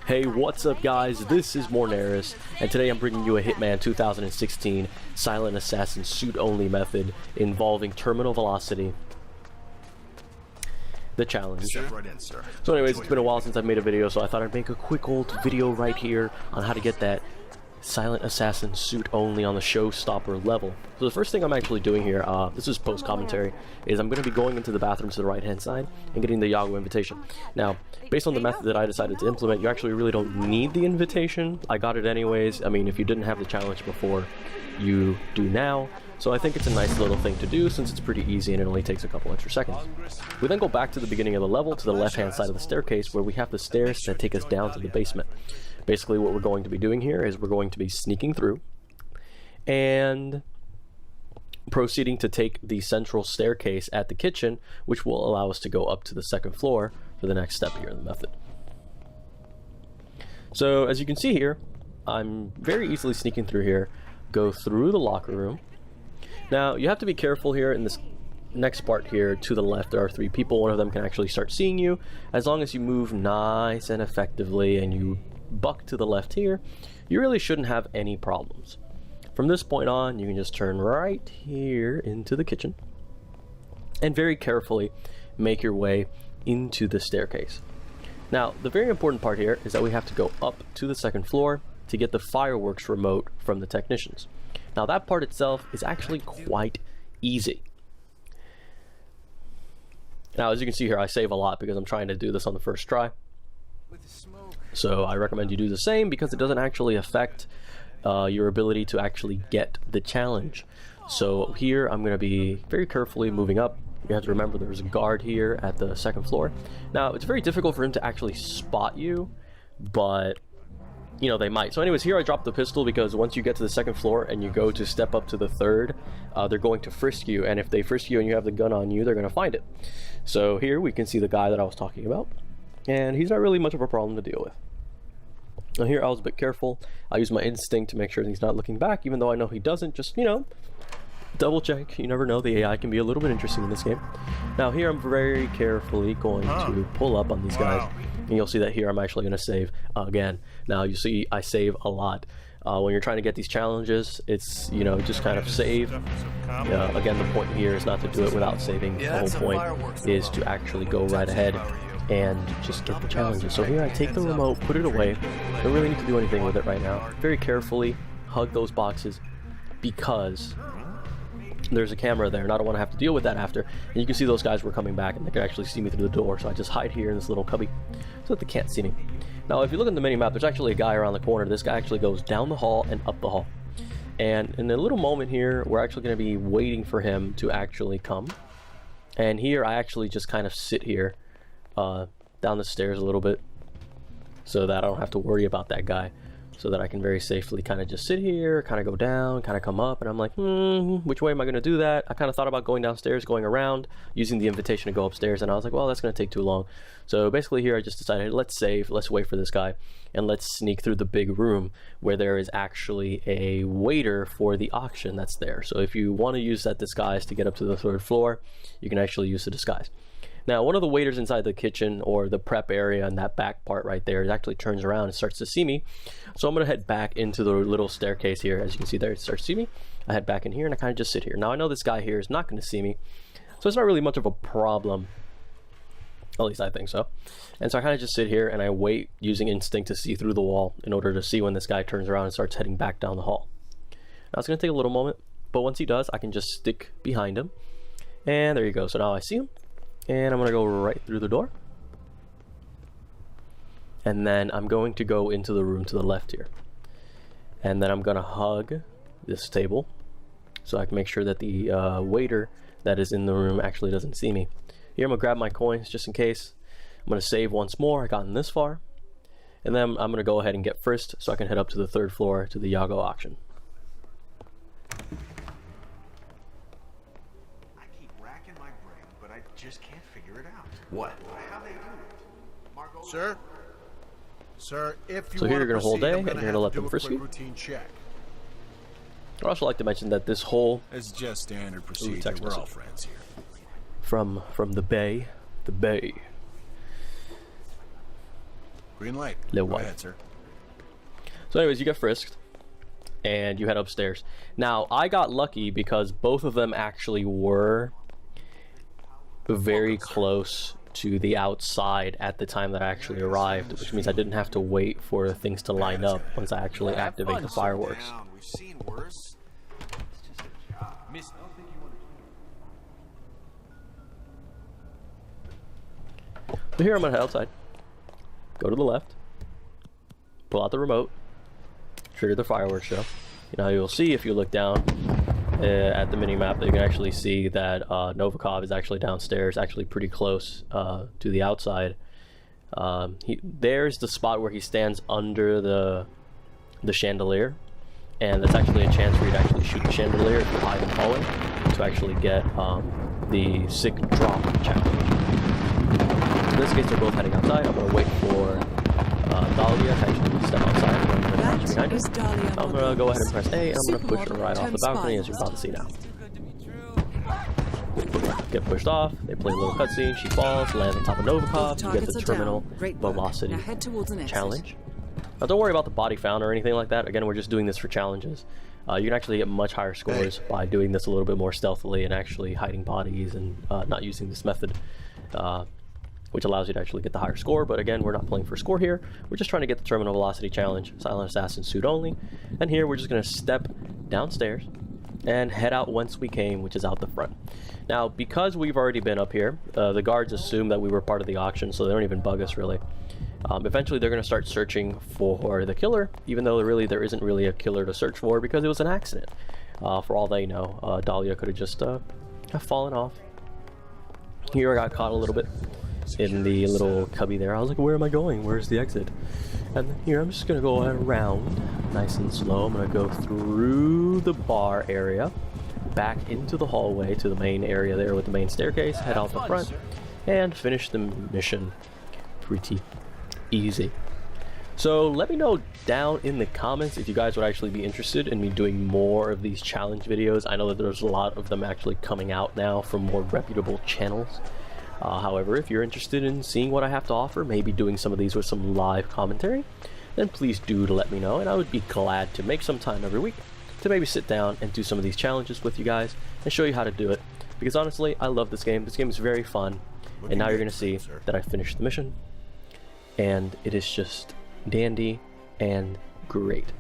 Hey, what's up guys, this is Mornaris, and today I'm bringing you a Hitman 2016 Silent Assassin suit-only method involving terminal velocity, the challenge. So anyways, it's been a while since I've made a video, so I thought I'd make a quick old video right here on how to get that Silent Assassin suit only on the Showstopper level. So the first thing I'm actually doing here, this is post commentary, is I'm going to be going into the bathroom to the right hand side and getting the Yago invitation. Now, based on the method that I decided to implement, you actually really don't need the invitation. I got it anyways. I mean, if you didn't have the challenge before, you do now. So I think it's a nice little thing to do since it's pretty easy and it only takes a couple extra seconds. We then go back to the beginning of the level to the left hand side of the staircase where we have the stairs that take us down to the basement. Basically what we're going to be doing here is we're going to be sneaking through and proceeding to take the central staircase at the kitchen, which will allow us to go up to the second floor for the next step here in the method. So as you can see here, I'm very easily sneaking through here, go through the locker room. Now you have to be careful here in this next part here to the left. There are 3 people. One of them can actually start seeing you. As long as you move nice and effectively and you buck to the left here, you really shouldn't have any problems. From this point on, you can just turn right here into the kitchen and very carefully make your way into the staircase. Now, the very important part here is that we have to go up to the second floor to get the fireworks remote from the technicians. Now, that part itself is actually quite easy. Now, as you can see here, I save a lot because I'm trying to do this on the first try. So I recommend you do the same because it doesn't actually affect your ability to actually get the challenge. So here I'm going to be very carefully moving up. You have to remember there's a guard here at the second floor. Now it's very difficult for him to actually spot you, but you know, they might. So anyways, here I dropped the pistol because once you get to the second floor and you go to step up to the third, they're going to frisk you, and if they frisk you and you have the gun on you, they're going to find it. So here we can see the guy that I was talking about, and he's not really much of a problem to deal with. Now here I was a bit careful. I used my instinct to make sure he's not looking back, even though I know he doesn't. Just, you know, double check. You never know, the AI can be a little bit interesting in this game. Now here I'm very carefully going to pull up on these guys, and you'll see that here I'm actually going to save again. Now you see I save a lot. When you're trying to get these challenges, it's, you know, just kind of save. Again, the point here is not to do it without saving. The whole point is to actually go right ahead and just get the challenges. So here I take the remote, put it away. Don't really need to do anything with it right now. Very carefully hug those boxes because there's a camera there and I don't want to have to deal with that after. And you can see those guys were coming back and they could actually see me through the door, so I just hide here in this little cubby so that they can't see me. Now if you look at the mini-map, there's actually a guy around the corner. This guy actually goes down the hall and up the hall. And in a little moment here, we're actually going to be waiting for him to actually come. And here I actually just kind of sit here down the stairs a little bit so that I don't have to worry about that guy, so that I can very safely kind of just sit here, kind of go down, kind of come up, and I'm like, which way am I going to do that? I kind of thought about going downstairs, going around, using the invitation to go upstairs, and I was like, well, that's going to take too long. So basically here I just decided, let's save, let's wait for this guy, and let's sneak through the big room where there is actually a waiter for the auction that's there. So if you want to use that disguise to get up to the third floor, you can actually use the disguise. Now, one of the waiters inside the kitchen or the prep area and that back part right there actually turns around and starts to see me. So I'm going to head back into the little staircase here. As you can see there, it starts to see me. I head back in here and I kind of just sit here. Now, I know this guy here is not going to see me, so it's not really much of a problem. At least I think so. And so I kind of just sit here and I wait using instinct to see through the wall in order to see when this guy turns around and starts heading back down the hall. Now, it's going to take a little moment, but once he does, I can just stick behind him. And there you go. So now I see him. And I'm going to go right through the door. And then I'm going to go into the room to the left here. And then I'm going to hug this table so I can make sure that the waiter that is in the room actually doesn't see me. Here I'm going to grab my coins just in case. I'm going to save once more. I gotten this far. And then I'm going to go ahead and get first so I can head up to the third floor to the Yago auction. Just can't figure it out. What? How they do it. Sir, if you so here you're going to hold A and you're going to let do them a frisk quick you. routine check. I'd also like to mention that this whole It's just standard procedure. We're all friends here. from the bay, Green light. Little Go wife. ahead, sir. So anyways, you get frisked and you head upstairs. Now, I got lucky because both of them actually were very close to the outside at the time that I actually arrived, which means I didn't have to wait for things to line up once I actually activate the fireworks. We've seen worse. It's just a job. Miss, I don't think you want So here I'm gonna head outside, go to the left, pull out the remote, trigger the fireworks show. Now you'll see if you look down at the mini-map that you can actually see that Novikov is actually downstairs, actually pretty close to the outside. There's the spot where he stands under the chandelier, and that's actually a chance for you to actually shoot the chandelier if you're high and falling to actually get the sick drop challenge. In this case, they're both heading outside. I'm going to wait for Dahlia to actually step outside, and I'm going to crouch behind her. So I'm going to go ahead and press A, and I'm going to push her right off the balcony, as you're about to see now. Get pushed off, they play a little cutscene, she falls, lands on top of Novikov, you get the terminal velocity challenge. Now don't worry about the body found or anything like that. Again, we're just doing this for challenges. You can actually get much higher scores by doing this a little bit more stealthily and actually hiding bodies and not using this method, which allows you to actually get the higher score. But again, we're not playing for score here. We're just trying to get the terminal velocity challenge, silent assassin suit only. And here we're just going to step downstairs and head out whence we came, which is out the front. Now, because we've already been up here, the guards assume that we were part of the auction, so they don't even bug us really. Eventually they're going to start searching for the killer, even though there isn't really a killer to search for because it was an accident. For all they know, Dahlia could have just have fallen off. Here I got caught a little bit in the little cubby there. I was like, where am I going? Where's the exit? And then here I'm just going to go around nice and slow. I'm going to go through the bar area, back into the hallway to the main area there with the main staircase, head out the front, and finish the mission pretty easy. So let me know down in the comments if you guys would actually be interested in me doing more of these challenge videos. I know that there's a lot of them actually coming out now from more reputable channels. However, if you're interested in seeing what I have to offer, maybe doing some of these with some live commentary, then please do let me know, and I would be glad to make some time every week to maybe sit down and do some of these challenges with you guys and show you how to do it. Because honestly, I love this game. This game is very fun, and now you're going to see that I finished the mission, and it is just dandy and great.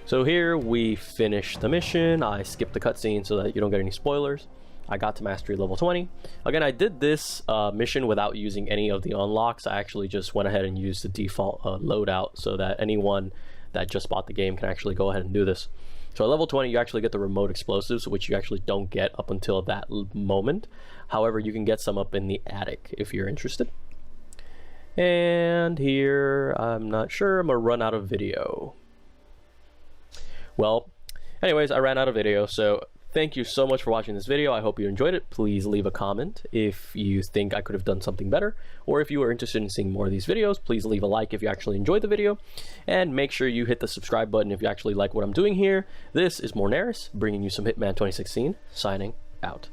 So here we finish the mission. I skipped the cutscene so that you don't get any spoilers. I got to mastery level 20. Again, I did this mission without using any of the unlocks. I actually just went ahead and used the default loadout so that anyone that just bought the game can actually go ahead and do this. So at level 20, you actually get the remote explosives, which you actually don't get up until that moment. However, you can get some up in the attic if you're interested. And here, I'm not sure, I'm gonna run out of video. Well, anyways, I ran out of video, so thank you so much for watching this video. I hope you enjoyed it. Please leave a comment if you think I could have done something better, or if you are interested in seeing more of these videos, please leave a like if you actually enjoyed the video, and make sure you hit the subscribe button if you actually like what I'm doing here. This is Mornaris, bringing you some Hitman 2016, signing out.